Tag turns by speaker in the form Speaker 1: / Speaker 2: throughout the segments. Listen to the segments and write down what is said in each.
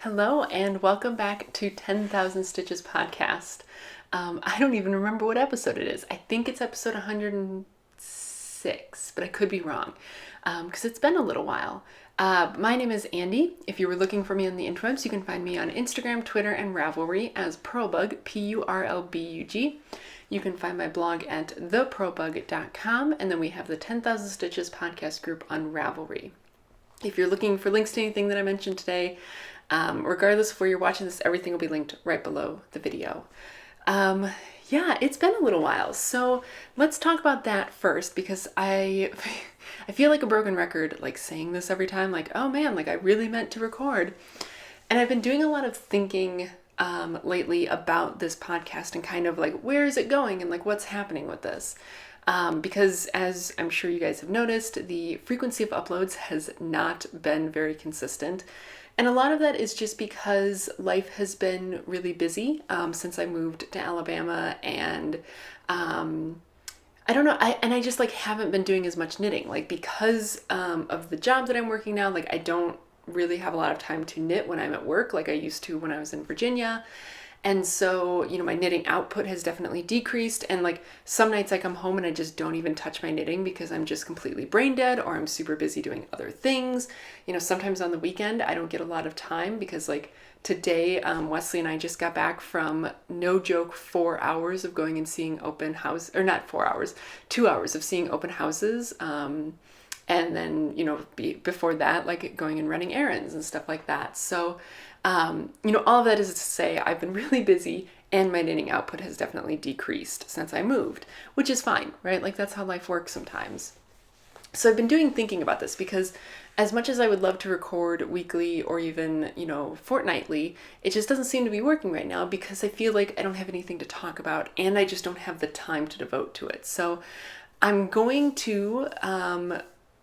Speaker 1: Hello and welcome back to 10,000 Stitches podcast. I don't even remember what episode it is. I think it's episode 106, but I could be wrong because it's been a little while. My name is Andy. If you were looking for me on the interwebs, you can find me on Instagram, Twitter, and Ravelry as Pearlbug, P-U-R-L-B-U-G. You can find my blog at thepearlbug.com, and then we have the 10,000 Stitches podcast group on Ravelry. If you're looking for links to anything that I mentioned today, regardless of where you're watching this, everything will be linked right below the video. Yeah, it's been a little while, so let's talk about that first, because I feel like a broken record, like saying this every time, like, oh man, like I really meant to record. And I've been doing a lot of thinking lately about this podcast and kind of like, where is it going and like what's happening with this? Because as I'm sure you guys have noticed, the frequency of uploads has not been very consistent. And a lot of that is just because life has been really busy since I moved to Alabama, and I don't know, I just like haven't been doing as much knitting, like because of the job that I'm working now. Like I don't really have a lot of time to knit when I'm at work like I used to when I was in Virginia. And so, my knitting output has definitely decreased. And like some nights I come home and I just don't even touch my knitting because I'm just completely brain dead or I'm super busy doing other things. Sometimes on the weekend I don't get a lot of time because like today, Wesley and I just got back from, no joke, 4 hours of going and seeing open house, or not 4 hours, 2 hours of seeing open houses. And then, before that, like going and running errands and stuff like that. So, all of that is to say I've been really busy and my knitting output has definitely decreased since I moved, which is fine, right? Like that's how life works sometimes. So I've been thinking about this because as much as I would love to record weekly or even, fortnightly, it just doesn't seem to be working right now because I feel like I don't have anything to talk about and I just don't have the time to devote to it. So I'm going to,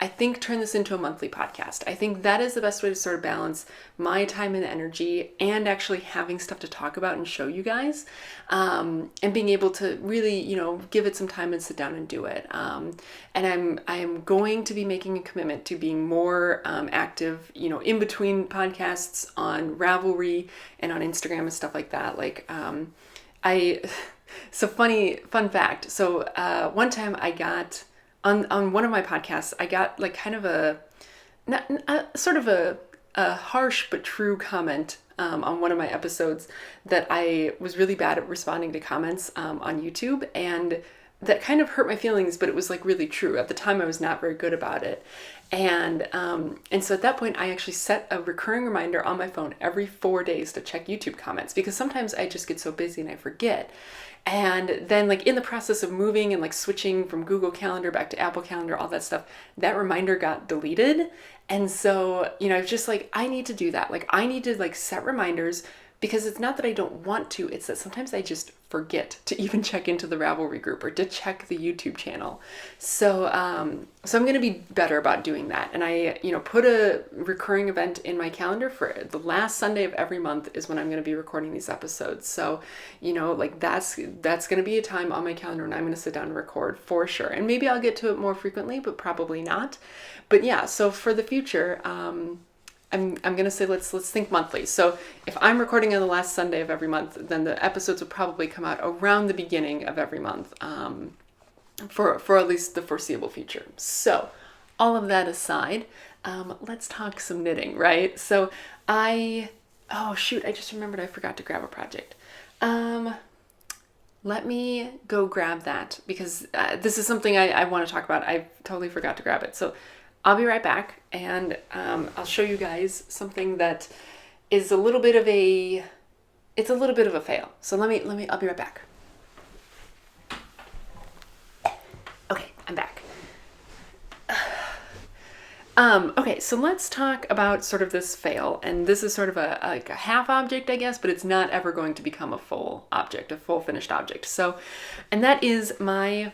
Speaker 1: I think, turn this into a monthly podcast. I think that is the best way to sort of balance my time and energy and actually having stuff to talk about and show you guys, and being able to really, give it some time and sit down and do it. And I am going to be making a commitment to being more active, in between podcasts on Ravelry and on Instagram and stuff like that. Like, so fun fact. So one time I got on one of my podcasts, I got like kind of a harsh but true comment on one of my episodes that I was really bad at responding to comments on YouTube, and that kind of hurt my feelings, but it was like really true. At the time I was not very good about it. And so at that point I actually set a recurring reminder on my phone every 4 days to check YouTube comments, because sometimes I just get so busy and I forget. And then like in the process of moving and like switching from Google Calendar back to Apple Calendar, all that stuff, that reminder got deleted. And so, it's just like, I need to do that. Like I need to like set reminders, because it's not that I don't want to, it's that sometimes I just forget to even check into the Ravelry group or to check the YouTube channel. So I'm going to be better about doing that. And I, put a recurring event in my calendar for the last Sunday of every month is when I'm going to be recording these episodes. So, like that's going to be a time on my calendar when I'm going to sit down and record for sure. And maybe I'll get to it more frequently, but probably not. But yeah, so for the future, I'm gonna say let's think monthly. So if I'm recording on the last Sunday of every month, then the episodes will probably come out around the beginning of every month, for at least the foreseeable future. So all of that aside, let's talk some knitting, right? So I just remembered I forgot to grab a project. Let me go grab that, because this is something I want to talk about. I totally forgot to grab it. So I'll be right back, and I'll show you guys something that is a little bit of a fail. So I'll be right back. Okay, I'm back. Okay, so let's talk about sort of this fail, and this is sort of a half object, I guess, but it's not ever going to become a full object, a full finished object. So, and that is my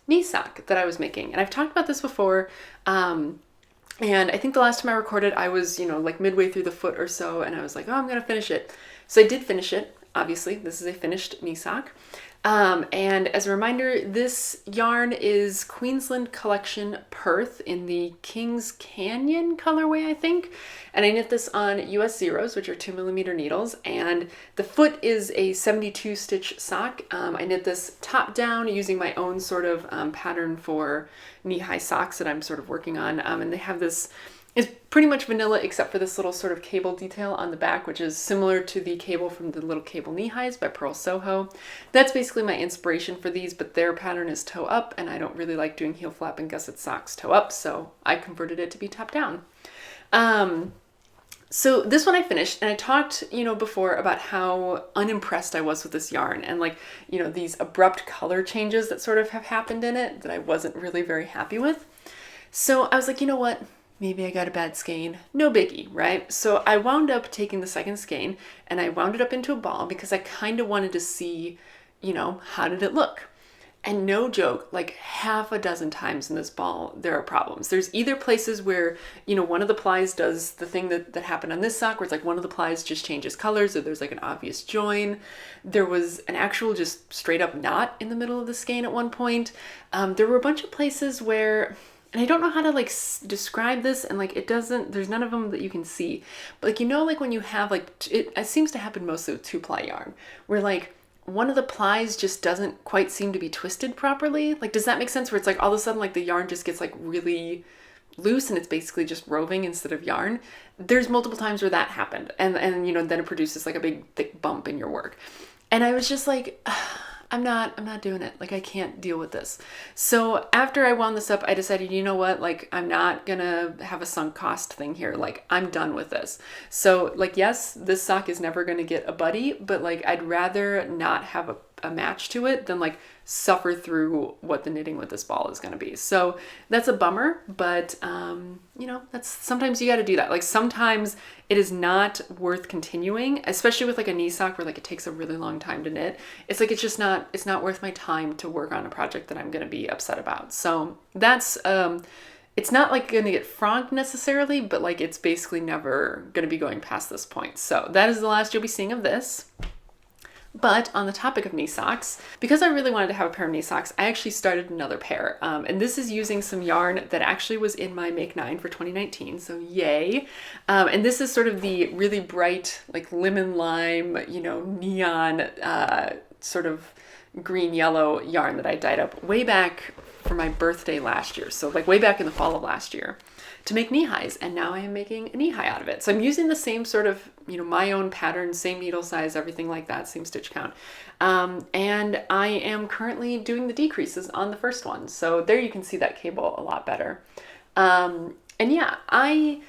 Speaker 1: knee sock that I was making. And I've talked about this before. And I think the last time I recorded, I was, like midway through the foot or so, and I was like, oh, I'm going to finish it. So I did finish it. Obviously, this is a finished knee sock. And as a reminder, this yarn is Queensland Collection Perth in the King's Canyon colorway, I think. And I knit this on US Zeros, which are 2mm needles. And the foot is a 72 stitch sock. I knit this top down using my own sort of pattern for knee-high socks that I'm sort of working on. And they have this, it's pretty much vanilla except for this little sort of cable detail on the back, which is similar to the cable from the Little Cable Knee Highs by Pearl Soho. That's basically my inspiration for these, but their pattern is toe up, and I don't really like doing heel flap and gusset socks toe up, so I converted it to be top down. So this one I finished, and I talked, before about how unimpressed I was with this yarn and these abrupt color changes that sort of have happened in it that I wasn't really very happy with. So I was like, you know what? Maybe I got a bad skein. No biggie, right? So I wound up taking the second skein and I wound it up into a ball because I kind of wanted to see, how did it look? And no joke, like half a dozen times in this ball, there are problems. There's either places where, one of the plies does the thing that happened on this sock, where it's like one of the plies just changes colors, or there's like an obvious join. There was an actual just straight up knot in the middle of the skein at one point. There were a bunch of places where, and I don't know how to describe this, and it doesn't, there's none of them that you can see. But when you have it seems to happen mostly with 2-ply yarn, where one of the plies just doesn't quite seem to be twisted properly. Does that make sense? Where it's all of a sudden the yarn just gets really loose and it's basically just roving instead of yarn. There's multiple times where that happened. And then it produces a big thick bump in your work. And I was just I'm not doing it. I can't deal with this. So after I wound this up, I decided, you know what? I'm not gonna have a sunk cost thing here. I'm done with this. So yes, this sock is never gonna get a buddy, but I'd rather not have a match to it than suffer through what the knitting with this ball is going to be. So that's a bummer, but that's sometimes you got to do that. Sometimes it is not worth continuing, especially with a knee sock where it takes a really long time to knit. It's it's not worth my time to work on a project that I'm going to be upset about. So that's it's not going to get frogged necessarily, but it's basically never going to be going past this point. So that is the last you'll be seeing of this. But on the topic of knee socks, because I really wanted to have a pair of knee socks, I actually started another pair. And this is using some yarn that actually was in my Make 9 for 2019, so yay. And this is sort of the really bright, lemon lime, neon, sort of green yellow yarn that I dyed up way back for my birthday last year. So way back in the fall of last year, to make knee highs, and now I am making a knee high out of it. So I'm using the same sort of, my own pattern, same needle size, everything like that, same stitch count. And I am currently doing the decreases on the first one. So there you can see that cable a lot better. And yeah, I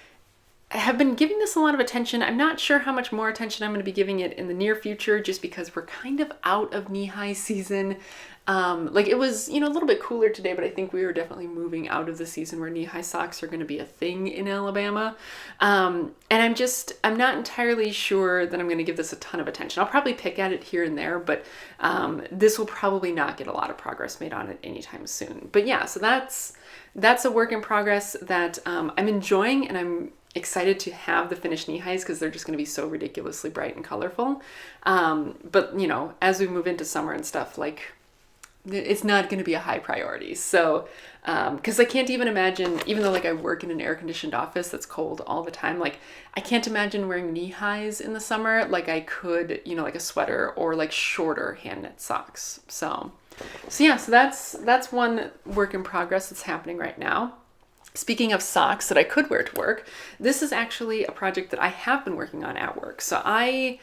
Speaker 1: have been giving this a lot of attention. I'm not sure how much more attention I'm going to be giving it in the near future, just because we're kind of out of knee-high season. It was, a little bit cooler today, but I think we were definitely moving out of the season where knee-high socks are going to be a thing in Alabama. And I'm not entirely sure that I'm going to give this a ton of attention. I'll probably pick at it here and there, but this will probably not get a lot of progress made on it anytime soon. But yeah, so that's a work in progress that I'm enjoying, and I'm excited to have the finished knee highs because they're just going to be so ridiculously bright and colorful. But as we move into summer and stuff, it's not going to be a high priority. So, because I can't even imagine, even though I work in an air conditioned office that's cold all the time, I can't imagine wearing knee highs in the summer like I could, a sweater or shorter hand knit socks. So yeah, so that's one work in progress that's happening right now. Speaking of socks that I could wear to work, this is actually a project that I have been working on at work. So I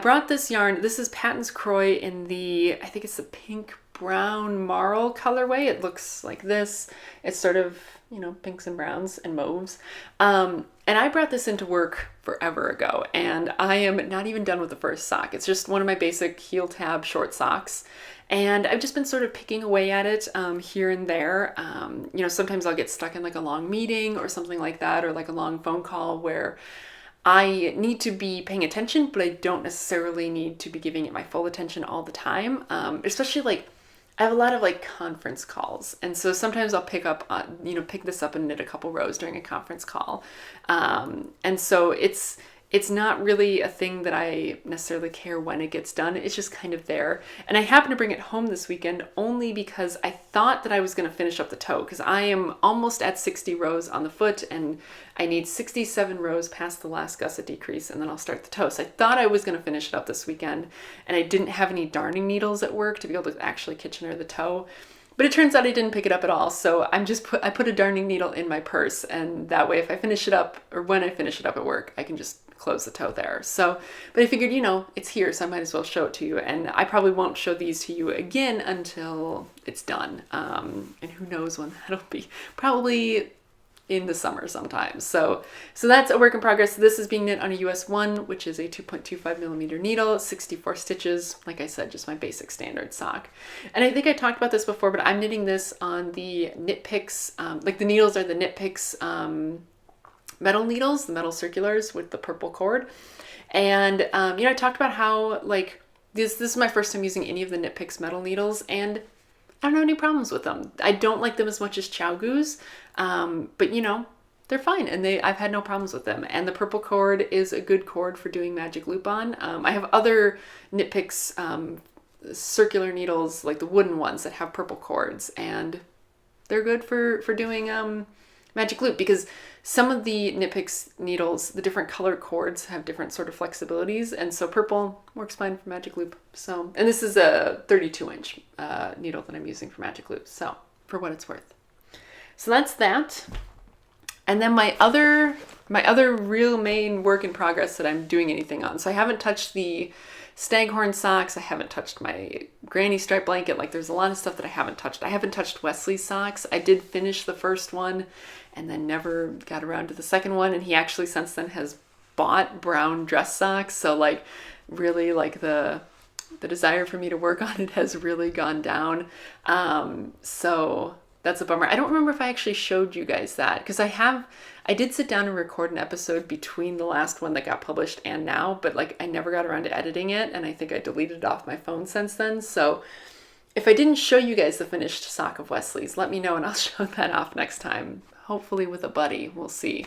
Speaker 1: brought this yarn. This is Patton's Croy in the, I think it's the pink brown marl colorway. It looks like this. It's sort of, pinks and browns and mauves. And I brought this into work forever ago, and I am not even done with the first sock. It's just one of my basic heel tab short socks. And I've just been sort of picking away at it here and there. Sometimes I'll get stuck in a long meeting or something like that, or a long phone call where I need to be paying attention, but I don't necessarily need to be giving it my full attention all the time. Especially I have a lot of conference calls. And so sometimes I'll pick this up and knit a couple rows during a conference call. And so it's it's not really a thing that I necessarily care when it gets done. It's just kind of there. And I happened to bring it home this weekend only because I thought that I was going to finish up the toe, because I am almost at 60 rows on the foot and I need 67 rows past the last gusset decrease, and then I'll start the toe. So I thought I was going to finish it up this weekend, and I didn't have any darning needles at work to be able to actually Kitchener the toe. But it turns out I didn't pick it up at all. So I put a darning needle in my purse, and that way if I finish it up, or when I finish it up at work, I can just close the toe there. So, but I figured, it's here, so I might as well show it to you. And I probably won't show these to you again until it's done. And who knows when that'll be. Probably in the summer sometime. So that's a work in progress. This is being knit on a US 1, which is a 2.25 millimeter needle, 64 stitches. Like I said, just my basic standard sock. And I think I talked about this before, but I'm knitting this on the Knit Picks, like the needles are the Knit Picks metal needles, the metal circulars with the purple cord. And, I talked about how like this is my first time using any of the Knit Picks metal needles, and I don't have any problems with them. I don't like them as much as Chow Goos, but they're fine, and I've had no problems with them. And the purple cord is a good cord for doing magic loop on. I have other Knit Picks circular needles, like the wooden ones that have purple cords, and they're good for doing magic loop, because some of the Knit Picks needles, the different color cords have different sort of flexibilities, and so purple works fine for magic loop. So, and this is a 32-inch needle that I'm using for magic loop, so for what it's worth. So that's that. And then my other real main work in progress that I'm doing anything on. So I haven't touched the Staghorn socks. I haven't touched my granny stripe blanket. Like, there's a lot of stuff that I haven't touched. I haven't touched Wesley's socks. I did finish the first one and then never got around to the second one. And he actually since then has bought brown dress socks. So like really like the desire for me to work on it has really gone down. So that's a bummer. I don't remember if I actually showed you guys that, because I did sit down and record an episode between the last one that got published and now, but like I never got around to editing it, and I think I deleted it off my phone since then. So if I didn't show you guys the finished sock of Wesley's, let me know and I'll show that off next time. Hopefully with a buddy, we'll see.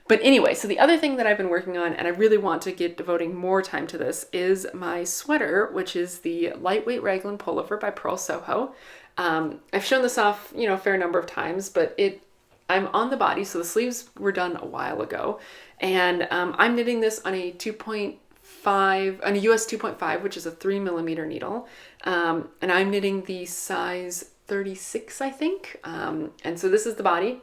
Speaker 1: But anyway, so the other thing that I've been working on, and I really want to get devoting more time to this, is my sweater, which is the Lightweight Raglan Pullover by Pearl Soho. I've shown this off, a fair number of times, but I'm on the body, so the sleeves were done a while ago, and I'm knitting this on a 2.5, on a US 2.5, which is a 3 millimeter needle, and I'm knitting the size 36, I think, and so this is the body,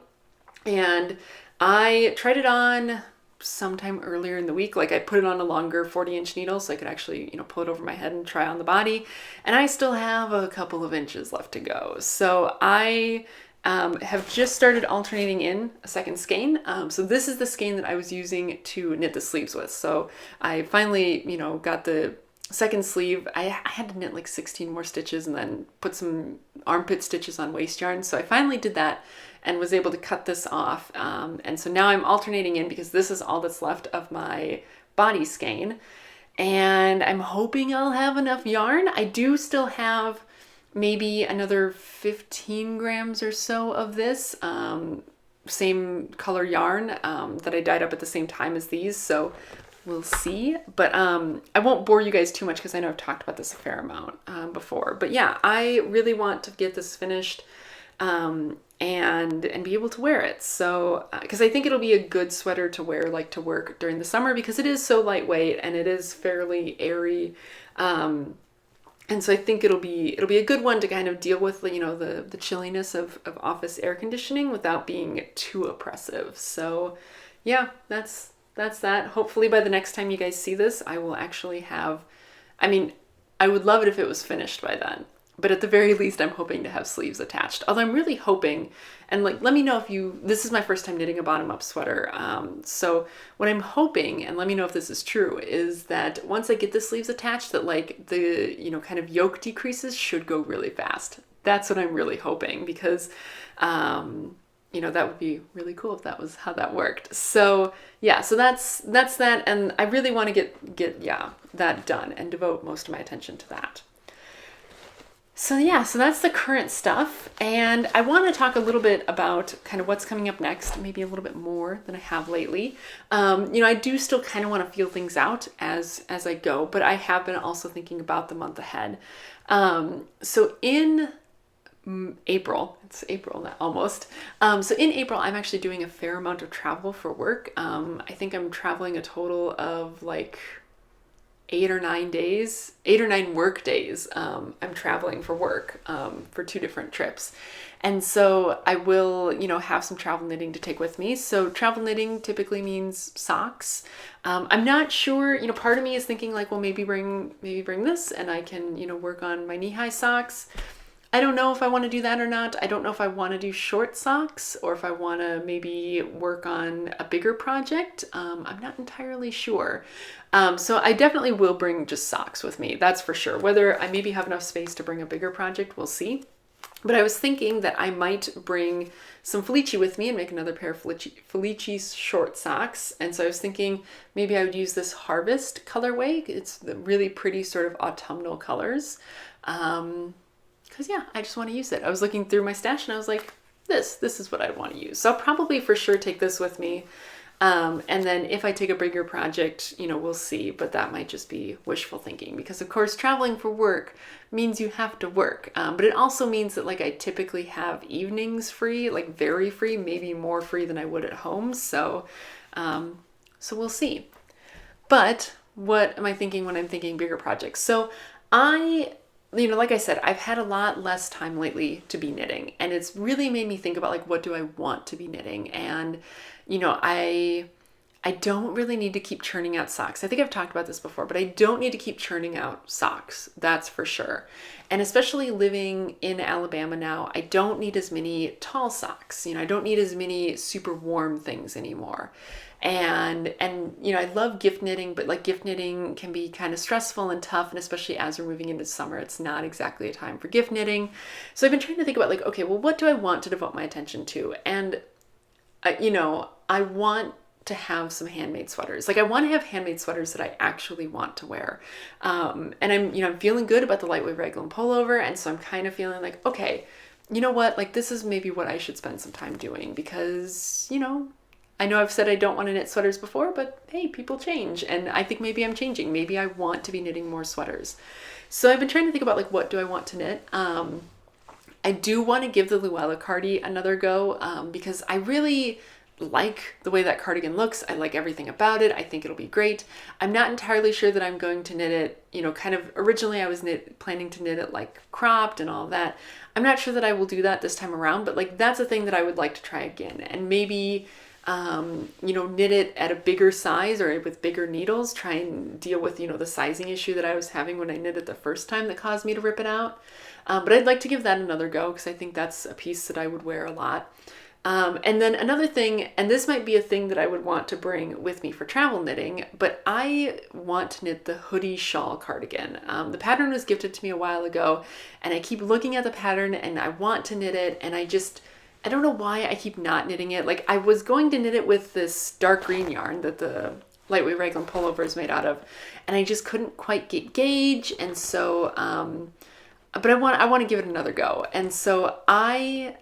Speaker 1: and I tried it on sometime earlier in the week. Like I put it on a longer 40-inch needle so I could actually, pull it over my head and try on the body. And I still have a couple of inches left to go. So I have just started alternating in a second skein. So this is the skein that I was using to knit the sleeves with. So I finally, got the second sleeve. I had to knit like 16 more stitches and then put some armpit stitches on waist yarn. So I finally did that and was able to cut this off. And so now I'm alternating in because this is all that's left of my body skein. And I'm hoping I'll have enough yarn. I do still have maybe another 15 grams or so of this same color yarn that I dyed up at the same time as these. So we'll see. But I won't bore you guys too much because I know I've talked about this a fair amount before. But yeah, I really want to get this finished and be able to wear it. So, because I think it'll be a good sweater to wear, like to work during the summer, because it is so lightweight and it is fairly airy. And so I think it'll be a good one to kind of deal with, the chilliness of office air conditioning without being too oppressive. So yeah, that's that. Hopefully by the next time you guys see this, I will actually have, I would love it if it was finished by then. But at the very least, I'm hoping to have sleeves attached. Although I'm really hoping, and let me know this is my first time knitting a bottom-up sweater. So what I'm hoping, and let me know if this is true, is that once I get the sleeves attached, that the, kind of yoke decreases should go really fast. That's what I'm really hoping, because, that would be really cool if that was how that worked. So yeah, so that's that. And I really want to get that done and devote most of my attention to that. So yeah, so that's the current stuff. And I want to talk a little bit about kind of what's coming up next, maybe a little bit more than I have lately. I do still kind of want to feel things out as I go, but I have been also thinking about the month ahead. So in April, it's April now, almost. So in April, I'm actually doing a fair amount of travel for work. I think I'm traveling a total of like 8 or 9 days, 8 or 9 work days. I'm traveling for work for 2 different trips. And so I will, have some travel knitting to take with me. So travel knitting typically means socks. I'm not sure, part of me is thinking like, well, maybe bring this and I can, work on my knee-high socks. I don't know if I want to do that or not. I don't know if I want to do short socks or if I want to maybe work on a bigger project. I'm not entirely sure. So I definitely will bring just socks with me. That's for sure. Whether I maybe have enough space to bring a bigger project, we'll see. But I was thinking that I might bring some Felici with me and make another pair of Felici's short socks. And so I was thinking maybe I would use this Harvest colorway. It's the really pretty sort of autumnal colors. Because yeah, I just want to use it. I was looking through my stash and I was like, this is what I want to use. So I'll probably for sure take this with me. And then if I take a bigger project, we'll see, but that might just be wishful thinking because of course traveling for work means you have to work. But it also means that like I typically have evenings free, like very free, maybe more free than I would at home. So we'll see. But what am I thinking when I'm thinking bigger projects? So like I said, I've had a lot less time lately to be knitting, and it's really made me think about like, what do I want to be knitting? And, I don't really need to keep churning out socks. I think I've talked about this before, but I don't need to keep churning out socks. That's for sure. And especially living in Alabama now, I don't need as many tall socks. I don't need as many super warm things anymore. And I love gift knitting, but like gift knitting can be kind of stressful and tough, and especially as we're moving into summer, it's not exactly a time for gift knitting. So I've been trying to think about like, okay, well, what do I want to devote my attention to? And I want to have some handmade sweaters. Like I want to have handmade sweaters that I actually want to wear. And I'm feeling good about the lightweight raglan pullover, and so I'm kind of feeling like, okay, you know what? Like this is maybe what I should spend some time doing because, I know I've said I don't want to knit sweaters before, but hey, people change. And I think maybe I'm changing. Maybe I want to be knitting more sweaters. So I've been trying to think about like, what do I want to knit? I do want to give the Luella cardi another go because I really like the way that cardigan looks. I like everything about it. I think it'll be great. I'm not entirely sure that I'm going to knit it, kind of originally I was planning to knit it like cropped and all that. I'm not sure that I will do that this time around, but like that's a thing that I would like to try again. And maybe knit it at a bigger size or with bigger needles, try and deal with, the sizing issue that I was having when I knit it the first time that caused me to rip it out. But I'd like to give that another go because I think that's a piece that I would wear a lot. And then another thing, and this might be a thing that I would want to bring with me for travel knitting, but I want to knit the hoodie shawl cardigan. The pattern was gifted to me a while ago, and I keep looking at the pattern and I want to knit it, and I don't know why I keep not knitting it. Like I was going to knit it with this dark green yarn that the lightweight raglan pullover is made out of, and I just couldn't quite get gauge, and so but I want to give it another go. And so I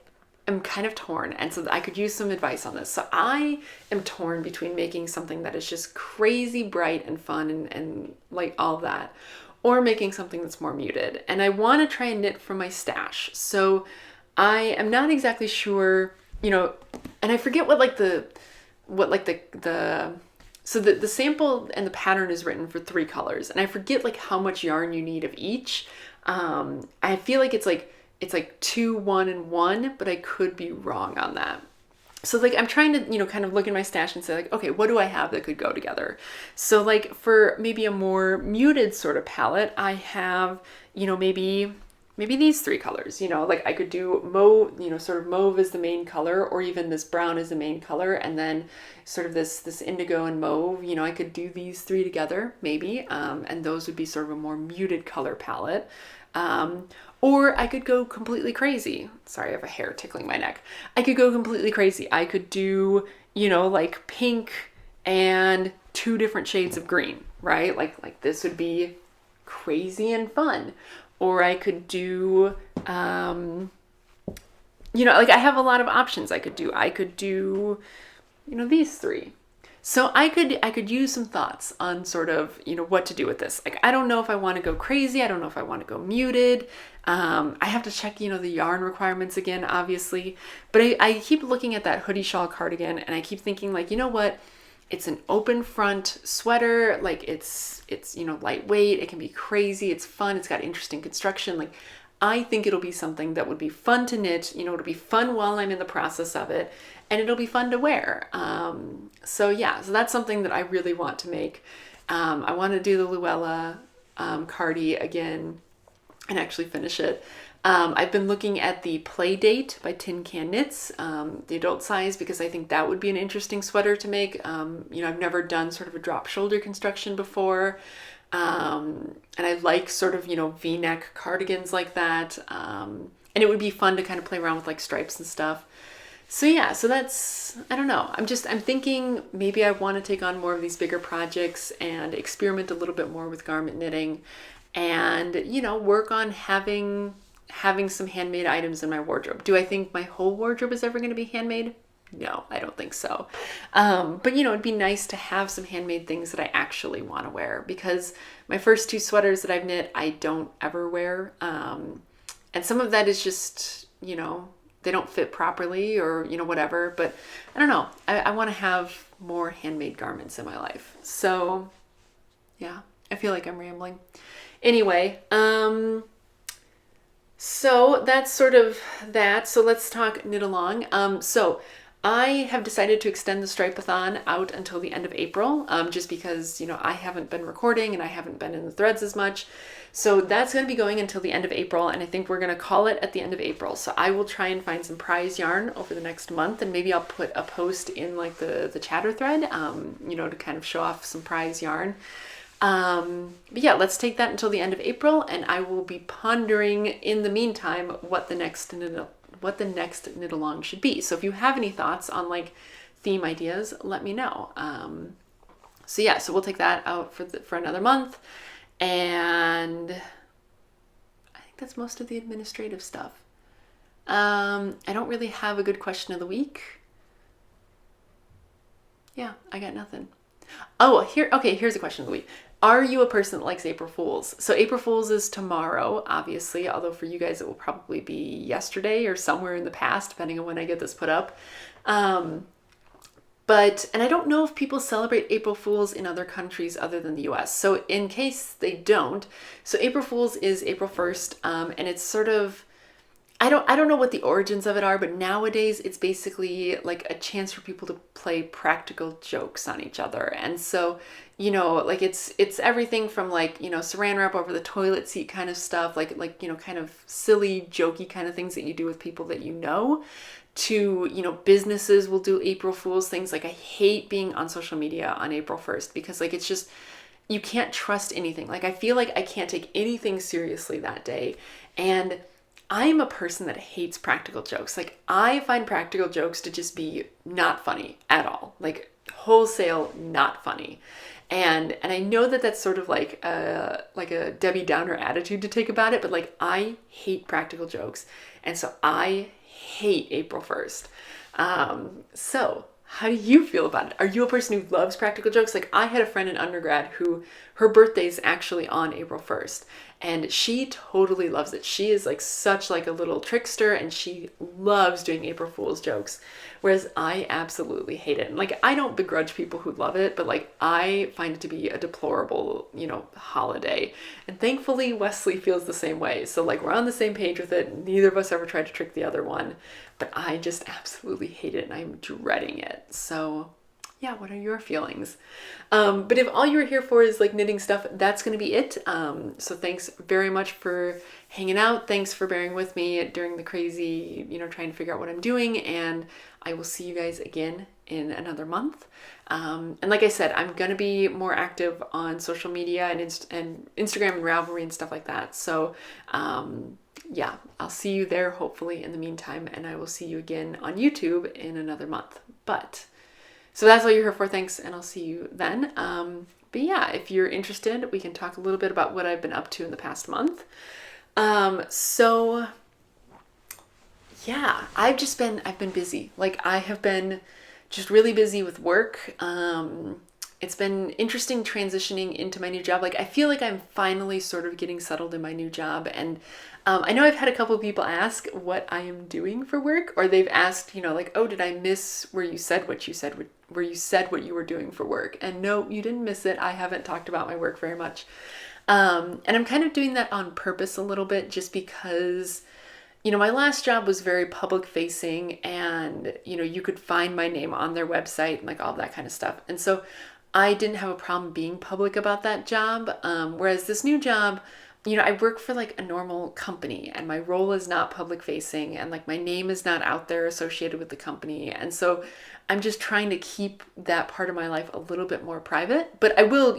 Speaker 1: am kind of torn, and so I could use some advice on this. So I am torn between making something that is just crazy bright and fun and like all that, or making something that's more muted. And I want to try and knit from my stash. So I am not exactly sure, and I forget the sample and the pattern is written for 3 colors, and I forget like how much yarn you need of each. I feel like it's like 2, 1, and 1, but I could be wrong on that. So like I'm trying to, kind of look in my stash and say like, okay, what do I have that could go together? So like for maybe a more muted sort of palette, I have, maybe these 3 colors, like I could do mauve, sort of mauve is the main color, or even this brown is the main color, and then sort of this indigo and mauve, I could do these 3 together maybe, and those would be sort of a more muted color palette. Or I could go completely crazy. Sorry, I have a hair tickling my neck. I could go completely crazy. I could do, like pink and 2 different shades of green, right? Like this would be crazy and fun. or I could do, like I have a lot of options I could do. I could do, these three. So I could use some thoughts on sort of, what to do with this. Like, I don't know if I want to go crazy. I don't know if I want to go muted. I have to check, the yarn requirements again, obviously. But I keep looking at that hoodie shawl cardigan and I keep thinking like, you know what? It's an open front sweater. Like it's lightweight. It can be crazy. It's fun. It's got interesting construction. Like, I think it'll be something that would be fun to knit, it'll be fun while I'm in the process of it, and it'll be fun to wear. So that's something that I really want to make. I want to do the Luella cardi again and actually finish it. I've been looking at the Play Date by Tin Can Knits, the adult size, because I think that would be an interesting sweater to make. I've never done sort of a drop shoulder construction before. And I like sort of, V-neck cardigans like that. And it would be fun to kind of play around with like stripes and stuff. So that's, I don't know. I'm thinking maybe I want to take on more of these bigger projects and experiment a little bit more with garment knitting and, work on having some handmade items in my wardrobe. Do I think my whole wardrobe is ever going to be handmade? No, I don't think so. But it'd be nice to have some handmade things that I actually want to wear, because my first two sweaters that I've knit, I don't ever wear. And some of that is just, they don't fit properly or, whatever, but I don't know. I want to have more handmade garments in my life. So yeah, I feel like I'm rambling. Anyway, so that's sort of that. So let's talk knit along. So I have decided to extend the Stripe-a-thon out until the end of April, just because, I haven't been recording and I haven't been in the threads as much. So that's going to be going until the end of April, and I think we're going to call it at the end of April. So I will try and find some prize yarn over the next month, and maybe I'll put a post in like the chatter thread, to kind of show off some prize yarn. But yeah, let's take that until the end of April, and I will be pondering in the meantime what the next knit along should be. So if you have any thoughts on like theme ideas, let me know. So we'll take that out for another month, and I think that's most of the administrative stuff. I don't really have a good question of the week. Yeah, I got nothing. Oh, here's a question of the week. Are you a person that likes April Fools? So April Fools is tomorrow, obviously, although for you guys it will probably be yesterday or somewhere in the past, depending on when I get this put up. And I don't know if people celebrate April Fools in other countries other than the US. So in case they don't, so April Fools is April 1st, and it's sort of, I don't know what the origins of it are, but nowadays it's basically like a chance for people to play practical jokes on each other. And so, like it's everything from like, saran wrap over the toilet seat kind of stuff, like kind of silly, jokey kind of things that you do with people that to, businesses will do April Fools things. Like I hate being on social media on April 1st because like it's just, you can't trust anything. Like I feel like I can't take anything seriously that day. And I'm a person that hates practical jokes. Like I find practical jokes to just be not funny at all. Like wholesale not funny. And I know that that's sort of like a Debbie Downer attitude to take about it, but like I hate practical jokes. And so I hate April 1st. So how do you feel about it? Are you a person who loves practical jokes? Like I had a friend in undergrad who her birthday is actually on April 1st, and she totally loves it. She is like such like a little trickster, and she loves doing April Fool's jokes, whereas I absolutely hate it. And like I don't begrudge people who love it, but like I find it to be a deplorable, holiday. And thankfully Wesley feels the same way. So like we're on the same page with it. Neither of us ever tried to trick the other one, but I just absolutely hate it and I'm dreading it. So yeah, what are your feelings? But if all you're here for is like knitting stuff, that's going to be it. So thanks very much for hanging out. Thanks for bearing with me during the crazy, trying to figure out what I'm doing. And I will see you guys again in another month. And like I said, I'm going to be more active on social media and Instagram and Ravelry and stuff like that. So yeah, I'll see you there hopefully in the meantime. And I will see you again on YouTube in another month. So that's all you're here for. Thanks, and I'll see you then. But yeah, if you're interested, we can talk a little bit about what I've been up to in the past month. So yeah, I've been busy. Like I have been just really busy with work. It's been interesting transitioning into my new job. Like I feel like I'm finally sort of getting settled in my new job, and I know I've had a couple of people ask what I am doing for work, or they've asked, like, oh, did I miss where you said what you said, where you said what you were doing for work? And no, you didn't miss it. I haven't talked about my work very much. And I'm kind of doing that on purpose a little bit just because, my last job was very public facing and, you could find my name on their website and like all that kind of stuff. And so I didn't have a problem being public about that job. Whereas this new job, I work for like a normal company and my role is not public facing and like my name is not out there associated with the company. And so I'm just trying to keep that part of my life a little bit more private, but I will,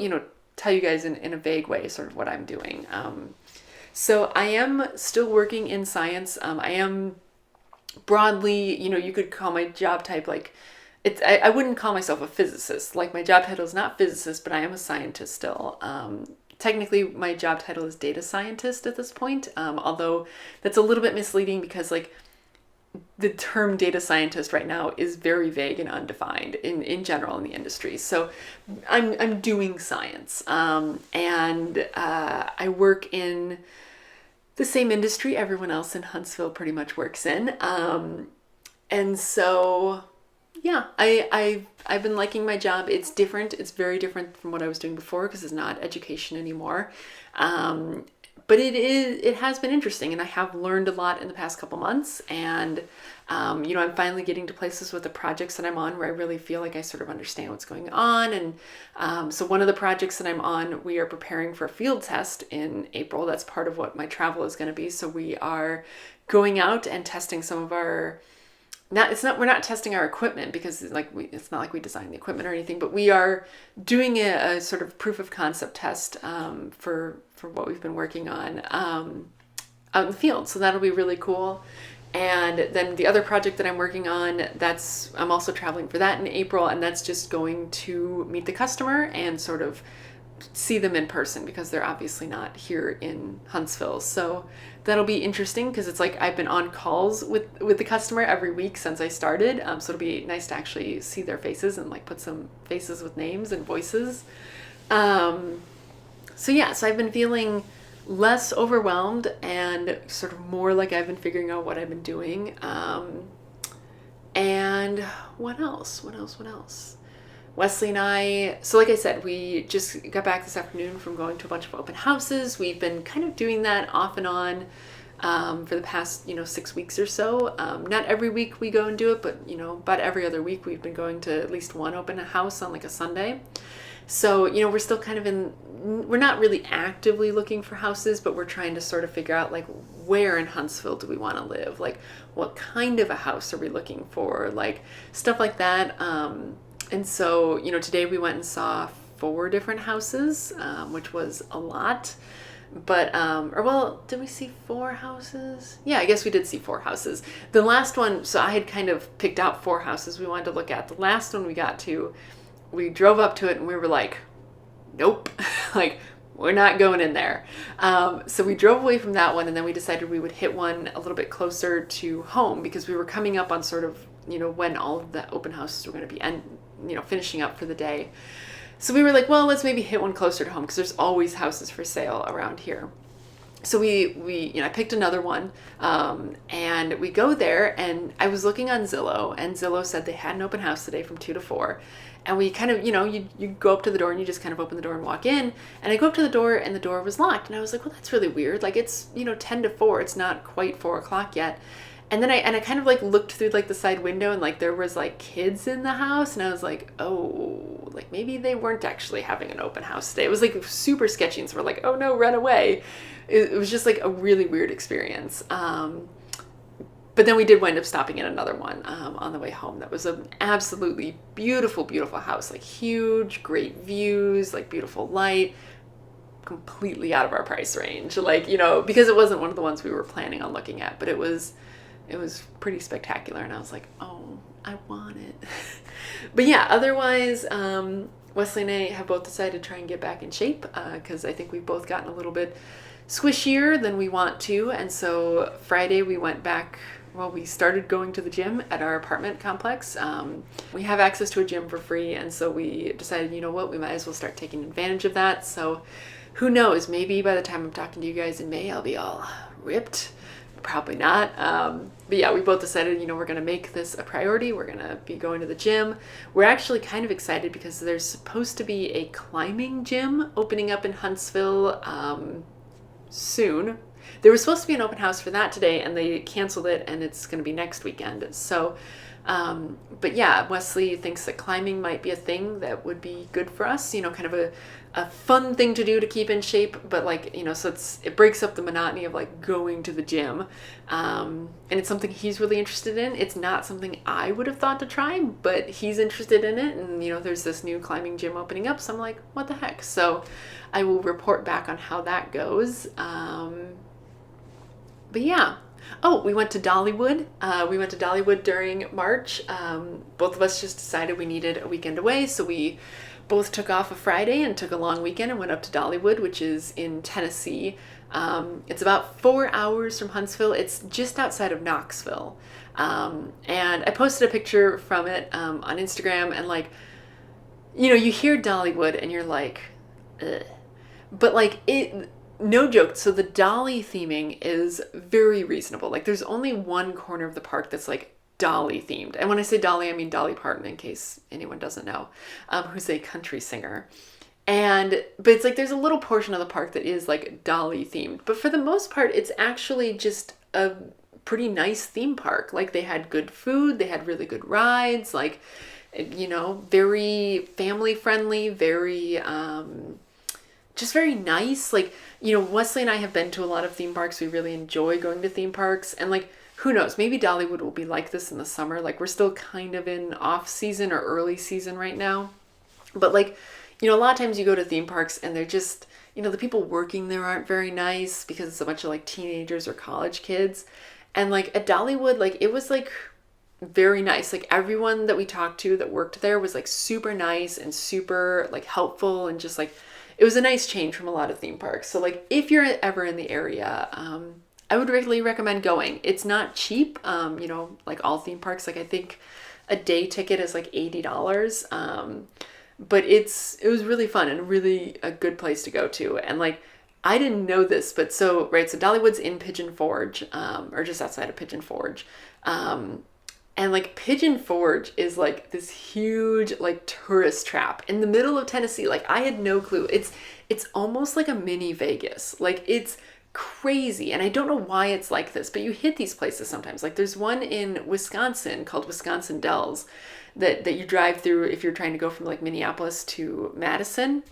Speaker 1: tell you guys in a vague way sort of what I'm doing. So I am still working in science. I am broadly, you could call my job type like I wouldn't call myself a physicist. Like my job title is not physicist, but I am a scientist still. Technically, my job title is data scientist at this point, although that's a little bit misleading because like the term data scientist right now is very vague and undefined in general in the industry. So I'm doing science, and I work in the same industry everyone else in Huntsville pretty much works in. And so yeah, I've been liking my job. It's different. It's very different from what I was doing before because it's not education anymore. But it has been interesting and I have learned a lot in the past couple months. And, I'm finally getting to places with the projects that I'm on where I really feel like I sort of understand what's going on. And so one of the projects that I'm on, we are preparing for a field test in April. That's part of what my travel is going to be. So we are going out and testing some of our we're not testing our equipment because it's not like we designed the equipment or anything, but we are doing a sort of proof of concept test for what we've been working on out in the field. So that'll be really cool. And then the other project that I'm working on, I'm also traveling for that in April, and that's just going to meet the customer and sort of see them in person because they're obviously not here in Huntsville. So that'll be interesting because it's like I've been on calls with the customer every week since I started. So it'll be nice to actually see their faces and like put some faces with names and voices. So I've been feeling less overwhelmed and sort of more like I've been figuring out what I've been doing. And what else? Wesley and I, so like I said, we just got back this afternoon from going to a bunch of open houses. We've been kind of doing that off and on for the past, 6 weeks or so. Not every week we go and do it, but, about every other week we've been going to at least one open house on like a Sunday. So, we're still kind of we're not really actively looking for houses, but we're trying to sort of figure out like where in Huntsville do we want to live? Like what kind of a house are we looking for? Like stuff like that. And so, today we went and saw 4 different houses, which was a lot. But, did we see 4 houses? Yeah, I guess we did see 4 houses. The last one, so I had kind of picked out 4 houses we wanted to look at. The last one we got to, we drove up to it and we were like, nope, like, we're not going in there. So we drove away from that one and then we decided we would hit one a little bit closer to home because we were coming up on sort of, when all of the open houses were going to be finishing up for the day. So we were like, well, let's maybe hit one closer to home because there's always houses for sale around here. So we I picked another one, and we go there, and I was looking on Zillow, and Zillow said they had an open house today from 2 to 4. And we kind of, you go up to the door and you just kind of open the door and walk in. And I go up to the door and the door was locked. And I was like, well, that's really weird. Like it's, 10 to 4. It's not quite 4 o'clock yet. And then I kind of like looked through like the side window and like there was like kids in the house. And I was like, oh, like maybe they weren't actually having an open house today. It was like super sketchy. And so we're like, oh no, run away. It was just like a really weird experience. But then we did wind up stopping at another one on the way home. That was an absolutely beautiful, beautiful house. Like huge, great views, like beautiful light, completely out of our price range. Like, because it wasn't one of the ones we were planning on looking at, but it was pretty spectacular. And I was like, oh, I want it. But yeah, otherwise, Wesley and I have both decided to try and get back in shape because I think we've both gotten a little bit squishier than we want to. And so Friday we went back. Well, we started going to the gym at our apartment complex. We have access to a gym for free, and so we decided, you know what, we might as well start taking advantage of that. So who knows, maybe by the time I'm talking to you guys in May, I'll be all ripped. Probably not. But yeah, we both decided, you know, we're going to make this a priority. We're going to be going to the gym. We're actually kind of excited because there's supposed to be a climbing gym opening up in Huntsville soon. There was supposed to be an open house for that today, and they canceled it, and it's going to be next weekend. So, but yeah, Wesley thinks that climbing might be a thing that would be good for us, you know, kind of a fun thing to do to keep in shape, but like, you know, so it breaks up the monotony of like going to the gym. And it's something he's really interested in. It's not something I would have thought to try, but he's interested in it. And, you know, there's this new climbing gym opening up. So I'm like, what the heck? So I will report back on how that goes. But yeah. Oh, we went to Dollywood. We went to Dollywood during March. Both of us just decided we needed a weekend away. So we both took off a Friday and took a long weekend and went up to Dollywood, which is in Tennessee. It's about 4 hours from Huntsville. It's just outside of Knoxville. And I posted a picture from it on Instagram, and like, you know, you hear Dollywood and you're like, ugh. But like no joke. So the Dolly theming is very reasonable. Like there's only one corner of the park that's like Dolly themed. And when I say Dolly, I mean Dolly Parton, in case anyone doesn't know, who's a country singer. But it's like there's a little portion of the park that is like Dolly themed. But for the most part, it's actually just a pretty nice theme park. Like they had good food, they had really good rides, like, you know, very family friendly, very, just very nice. Like, you know, Wesley and I have been to a lot of theme parks. We really enjoy going to theme parks. And like, who knows, maybe Dollywood will be like this in the summer. Like we're still kind of in off season or early season right now. But like, you know, a lot of times you go to theme parks and they're just, you know, the people working there aren't very nice because it's a bunch of like teenagers or college kids. And like at Dollywood, like it was like very nice. Like everyone that we talked to that worked there was like super nice and super like helpful, and just like, it was a nice change from a lot of theme parks. So like if you're ever in the area, I would really recommend going. It's not cheap, you know, like all theme parks. Like I think a day ticket is like $80, but it was really fun and really a good place to go to. And like I didn't know this, but so Dollywood's in Pigeon Forge, or just outside of Pigeon Forge. And like Pigeon Forge is like this huge like tourist trap in the middle of Tennessee. Like I had no clue. It's almost like a mini Vegas. Like it's crazy. And I don't know why it's like this, but you hit these places sometimes. Like there's one in Wisconsin called Wisconsin Dells that you drive through if you're trying to go from like Minneapolis to Madison.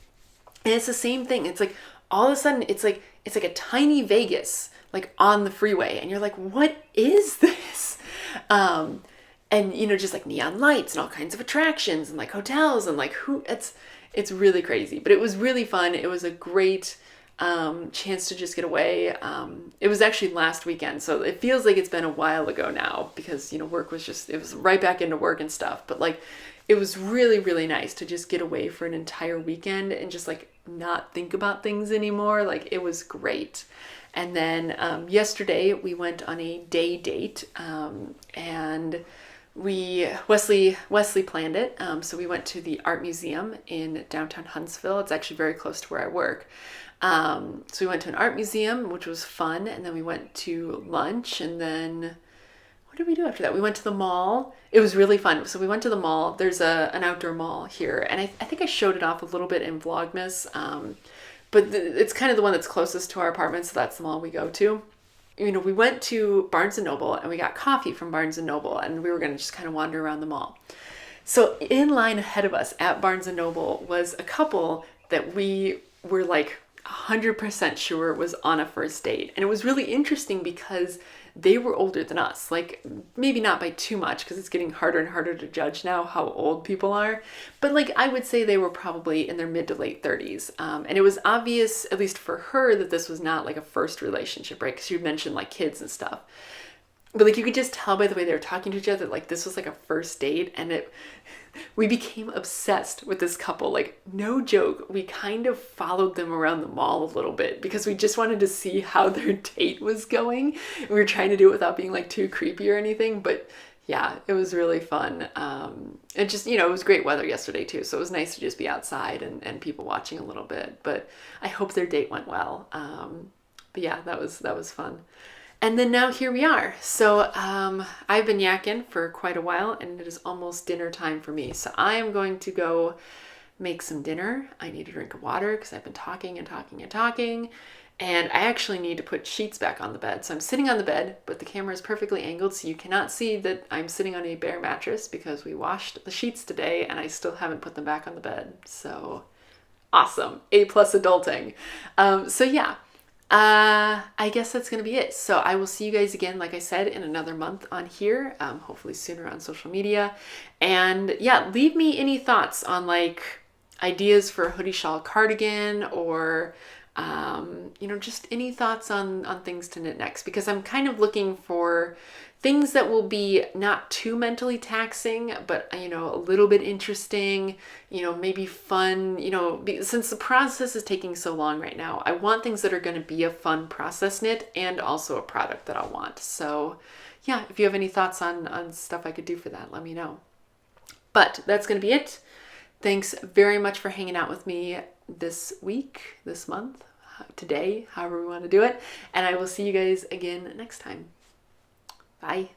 Speaker 1: And it's the same thing. It's like all of a sudden it's like a tiny Vegas like on the freeway, and you're like, what is this? And you know, just like neon lights and all kinds of attractions and like hotels and like it's really crazy, but it was really fun. It was a great chance to just get away. It was actually last weekend, so it feels like it's been a while ago now because, you know, work was just, it was right back into work and stuff, but like it was really, really nice to just get away for an entire weekend and just like not think about things anymore. Like it was great. And then yesterday we went on a day date, and Wesley planned it. So we went to the art museum in downtown Huntsville. It's actually very close to where I work. So we went to an art museum, which was fun. And then we went to lunch, and then what did we do after that? We went to the mall. It was really fun. So we went to the mall. There's an outdoor mall here, and I think I showed it off a little bit in Vlogmas. But it's kind of the one that's closest to our apartment, so that's the mall we go to. You know, we went to Barnes & Noble and we got coffee from Barnes & Noble, and we were going to just kind of wander around the mall. So in line ahead of us at Barnes & Noble was a couple that we were like 100% sure was on a first date. And it was really interesting because they were older than us, like maybe not by too much because it's getting harder and harder to judge now how old people are. But like I would say they were probably in their mid to late 30s. And it was obvious, at least for her, that this was not like a first relationship, right? Because you mentioned like kids and stuff. But like you could just tell by the way they were talking to each other, like this was like a first date. And we became obsessed with this couple. Like, no joke, we kind of followed them around the mall a little bit because we just wanted to see how their date was going. We were trying to do it without being like too creepy or anything, but yeah, it was really fun. And just, you know, it was great weather yesterday too, so it was nice to just be outside and people watching a little bit. But I hope their date went well. But yeah, that was fun. And then now here we are. So I've been yakking for quite a while, and it is almost dinner time for me. So I am going to go make some dinner. I need a drink of water because I've been talking and talking and talking. And I actually need to put sheets back on the bed. So I'm sitting on the bed, but the camera is perfectly angled, so you cannot see that I'm sitting on a bare mattress because we washed the sheets today and I still haven't put them back on the bed. So awesome. A plus adulting. So yeah. I guess that's going to be it. So I will see you guys again, like I said, in another month on here, hopefully sooner on social media. And yeah, leave me any thoughts on like ideas for a hoodie shawl cardigan, or you know, just any thoughts on things to knit next, because I'm kind of looking for things that will be not too mentally taxing, but, you know, a little bit interesting, you know, maybe fun, you know, since the process is taking so long right now, I want things that are going to be a fun process knit and also a product that I'll want. So yeah, if you have any thoughts on stuff I could do for that, let me know. But that's going to be it. Thanks very much for hanging out with me this week, this month, today, however we want to do it. And I will see you guys again next time. Bye.